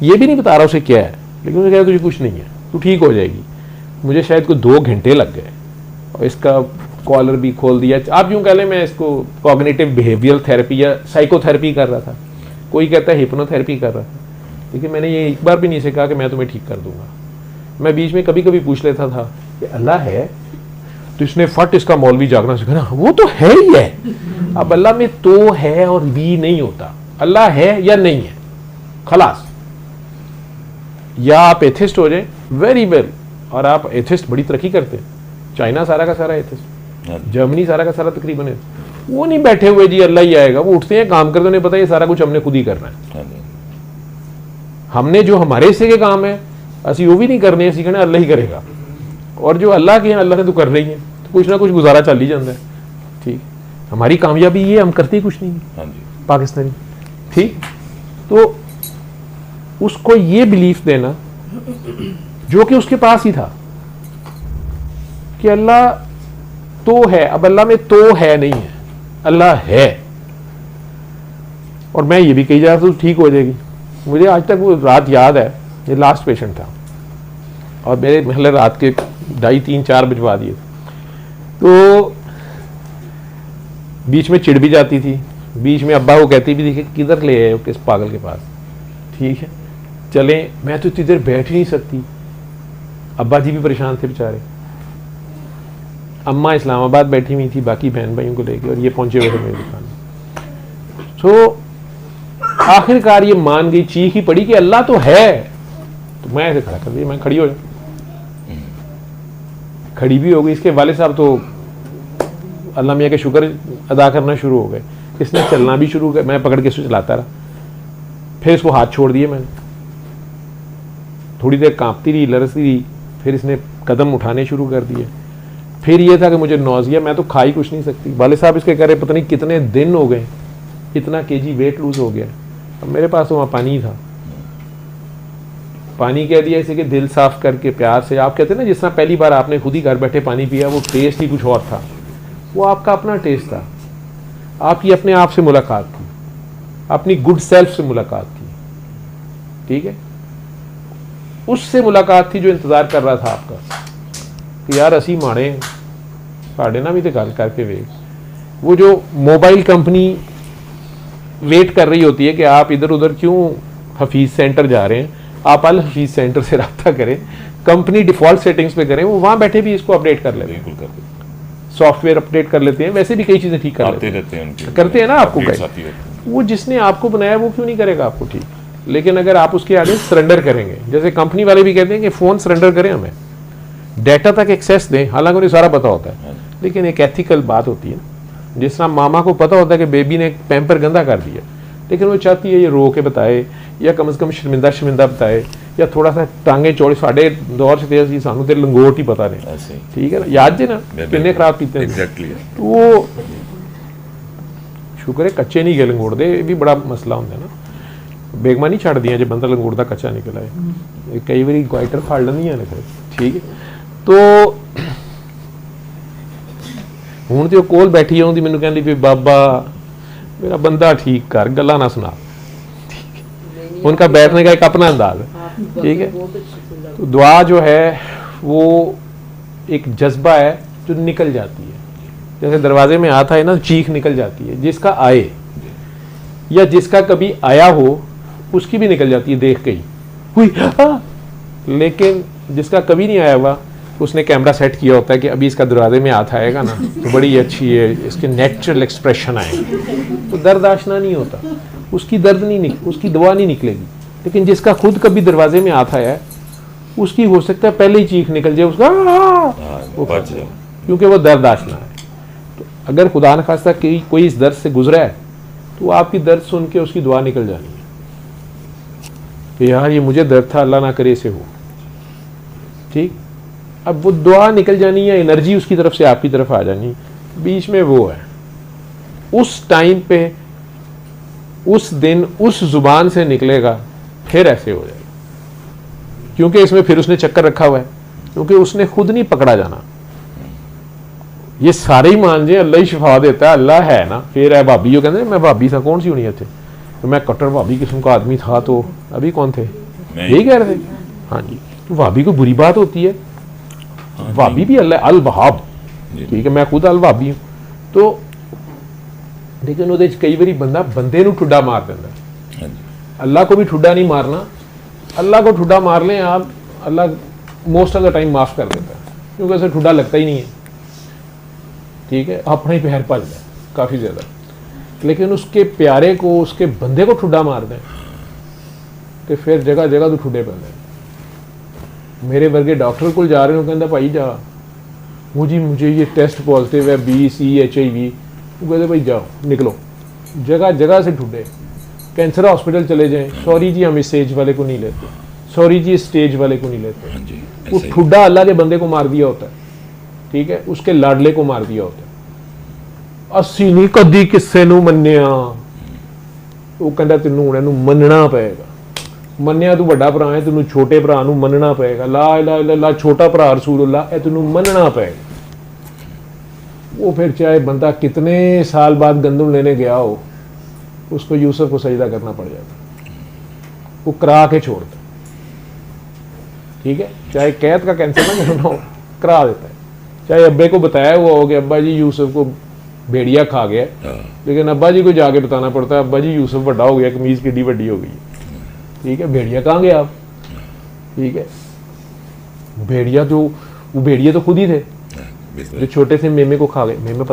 ये भी नहीं बता रहा उसे क्या है, लेकिन उसे कह रहा तुझे कुछ नहीं है, तू ठीक हो जाएगी। मुझे शायद कोई 2 घंटे लग गए और इसका कॉलर भी खोल दिया। आप यूँ कह लें मैं इसको कॉग्निटिव बिहेवियरल थेरेपी या साइकोथेरेपी कर रहा था, कोई कहता है हिप्नोथेरेपी कर रहा था, लेकिन मैंने ये एक बार भी नहीं से कहा कि मैं तुम्हें ठीक कर दूंगा। मैं बीच में कभी कभी पूछ लेता था कि अल्लाह है, तो इसने फट इसका मौलवी जागना सीखा ना, वो तो है ही है। अब अल्लाह में तो है और भी नहीं होता, अल्लाह है या नहीं है, खलास। या आप एथिस्ट हो जाए, वेरी वेल, और आप एथिस्ट बड़ी तरक्की करते हैं, चाइना सारा का सारा एथिस्ट, जर्मनी सारा का सारा तकरीबन है, वो नहीं बैठे हुए जी अल्लाह ही आएगा, वो उठते हैं काम करते, उन्हें पता है ये सारा कुछ हमने खुद ही करना है। हमने जो हमारे हिस्से के काम है असि वो भी नहीं करने, असी कहना अल्लाह ही करेगा, और जो अल्लाह के हैं अल्लाह ने तो कर रही है, तो कुछ ना कुछ गुजारा चल ही जाता है। ठीक, हमारी कामयाबी ये हम करते ही कुछ नहीं है पाकिस्तानी। ठीक, तो उसको ये बिलीफ देना जो कि उसके पास ही था कि अल्लाह तो है, अब अल्लाह में तो है नहीं है, अल्लाह है। और मैं ये भी कही जा रहा था तो ठीक हो जाएगी। मुझे आज तक वो रात याद है, ये लास्ट पेशेंट था और मेरे महल रात के 2:30, 3, 4 बजवा दिए। तो बीच में चिढ़ भी जाती थी, बीच में अब्बा को कहती भी थी कि किधर ले आए हो किस पागल के पास, ठीक है चलें, मैं तो इतनी देर बैठ ही नहीं सकती। अब्बा जी भी परेशान थे बेचारे, अम्मा इस्लामाबाद बैठी हुई थी बाकी बहन भाइयों को लेके, और ये पहुंचे हुए थे मेरी दुकान में। तो आखिरकार ये मान गई, चीख ही पड़ी कि अल्लाह तो है। तो मैं ऐसे खड़ा कर दिया, मैं खड़ी हो जाऊं, खड़ी भी हो गई। इसके वाले साहब तो अल्लाह मियाँ के शुक्र अदा करना शुरू हो गए, इसने चलना भी शुरू कर, मैं पकड़ के इसको चलाता रहा, फिर इसको हाथ छोड़ दिए मैंने, थोड़ी देर कांपती रही, लरसती रही, फिर इसने कदम उठाने शुरू कर दिए। फिर ये था कि मुझे नौजिया, मैं तो खा ही कुछ नहीं सकती। वाले साहब इसके कह रहे पता नहीं कितने दिन हो गए, इतना केजी वेट लूज हो गया। अब मेरे पास तो वहाँ पानी था, पानी कह दिया इसे कि दिल साफ करके प्यार से, आप कहते हैं ना जिस तरह पहली बार आपने खुद ही घर बैठे पानी पिया, वो टेस्ट ही कुछ और था, वो आपका अपना टेस्ट था, आपकी अपने आप से मुलाकात थी, अपनी गुड सेल्फ से मुलाकात थी। ठीक है, उससे मुलाकात थी जो इंतजार कर रहा था आपका कि यार असी माड़े साढ़े ना भी तो गल करके वे। वो जो मोबाइल कंपनी वेट कर रही होती है कि आप इधर उधर क्यों हफीज सेंटर जा रहे हैं, आप अल हफीज सेंटर से रब्ता करें, कंपनी डिफॉल्ट सेटिंग्स पे करें, वो वहाँ बैठे भी इसको अपडेट कर लेते हैं, सॉफ्टवेयर अपडेट कर लेते हैं, वैसे भी कई चीज़ें ठीक कर लेते हैं, करते हैं ना आपको गाइड। वो जिसने आपको बनाया वो क्यों नहीं करेगा आपको ठीक, लेकिन अगर आप उसके आगे सरेंडर करेंगे, जैसे कंपनी वाले भी कहते हैं कि फ़ोन सरेंडर करें, हमें डाटा तक एक्सेस दें, हालांकि उन्हें सारा पता होता है, लेकिन एक एथिकल बात होती है। जिस तरह मामा को पता होता है कि बेबी ने पैम्पर गंदा कर दिया, लेकिन वो चाहती है ये रो के बताए, या कम से कम शर्मिंदा शर्मिंदा बताए, या थोड़ा सा टांगे चौड़े, साढ़े दौर से तेजी सानू तो लंगोट ही पता नहीं, ठीक है ना, याद जी ना किन्ने खराब पीते हैं। तो वो शुक्र है कच्चे नहीं गए लंगोट दे, ये भी बड़ा मसला होता है ना, बेगमा नहीं छड़ दिया जो बंदा लंगोट का कच्चा निकला है, कई बार ग्वाइटर फाड़ लेंदियां ने। ठीक है, तो हूँ तो कोल बैठी आउंदी मैनू कहंदी भी बाबा मेरा बंदा ठीक कर, गल्लां ना सुना। उनका बैठने का एक अपना अंदाज है। ठीक है, तो दुआ जो है वो एक जज्बा है जो निकल जाती है, जैसे दरवाजे में आता है ना, चीख निकल जाती है, जिसका आए या जिसका कभी आया हो उसकी भी निकल जाती है देख के ही हुई, लेकिन जिसका कभी नहीं आया हुआ उसने कैमरा सेट किया होता है कि अभी इसका दरवाजे में हाथ आएगा ना तो बड़ी अच्छी है, इसके नेचुरल एक्सप्रेशन आएंगे, तो दर्द आशना नहीं होता, उसकी दर्द नहीं उसकी दुआ नहीं निकलेगी। लेकिन जिसका खुद कभी दरवाजे में हाथ आया है उसकी हो सकता है पहले ही चीख निकल जाए उसका, वो क्योंकि वो दर्द आशना है। तो अगर खुदा न खास्ता कोई इस दर्द से गुजरा है तो आपकी दर्द सुन के उसकी दुआ निकल जानी है कि यार ये मुझे दर्द था, अल्लाह ना करे इसे हो। ठीक, अब वो दुआ निकल जानी है, एनर्जी उसकी तरफ से आपकी तरफ आ जानी, बीच में वो है उस टाइम पे उस दिन उस जुबान से निकलेगा फिर ऐसे हो जाएगा, क्योंकि इसमें फिर उसने चक्कर रखा हुआ है, क्योंकि उसने खुद नहीं पकड़ा जाना। ये सारे ही मान जाए अल्लाह ही शिफा देता है, अल्लाह है ना, फिर है भाभी जो कहते हैं मैं भाभी था, कौन सी होनी है थे, तो मैं कट्टर भाभी किस्म का आदमी था, तो अभी कौन थे यही कह रहे थे। हाँ जी, तो वहाबी कोई बुरी बात होती है? वहाबी भी अल्लाह अल वहाब, ठीक है, मैं खुद अल वहाबी हूँ। तो लेकिन वो कई बारी बंदा बंदे नूं ठुड्डा मार देता। अल्लाह को भी ठुड्डा नहीं मारना। अल्लाह को ठुड्डा मार लें आप, अल्लाह मोस्ट ऑफ द टाइम माफ़ कर देता है, क्योंकि उसे ठुड्डा लगता ही नहीं है, ठीक है, अपना ही पैर पल जाए काफ़ी ज़्यादा। लेकिन उसके प्यारे को, उसके बंदे को ठुड्डा मार दें तो फिर जगह जगह तो ठुड्डे पैंदे। मेरे वर्गे डॉक्टर को जा रहे हो, कहता भाई जा मुझे ये टेस्ट पॉजिटिव है, BC HIV, वो कहते भाई जाओ निकलो, जगह जगह से ठुड्डे। कैंसर हॉस्पिटल चले जाएं, सॉरी जी हम इस स्टेज वाले को नहीं लेते, सॉरी जी इस स्टेज वाले को नहीं लेते। वो ठुड्डा अल्लाह के बंदे को मार दिया होता है, ठीक है, उसके लाडले को मार दिया होता है। असी नहीं कदी किसे नूं मन्निया, वो कहता तेनों हुण इहनूं मन्नना पएगा। मन्निया तू वड्डा भरा है, तेनों छोटे भरा नूं मन्नना पएगा। ला इलाहा इल्लल्लाह, छोटा भरा रसूलुल्लाह, ए तेनों मन्नना पएगा। वो फिर चाहे बंदा कितने साल बाद गंदम लेने गया हो, उसको यूसुफ को सजदा करना पड़ जाता, वो करा के छोड़ता, ठीक है, चाहे कैद का कैंसर ना करना हो, करा देता है। चाहे अब्बे को बताया हुआ हो कि अब्बा जी यूसुफ को भेड़िया खा गया, लेकिन अब्बा जी को जाके बताना पड़ता है, अब्बा जी यूसुफ बड़ा हो गया, कमीज किड्डी बड़ी हो गई, ठीक है, भेड़िया कहाँ गया आप, ठीक है। भेड़िया जो वो भेड़िए तो खुद ही थे जो छोटे से मेमे को खा गए। मेमे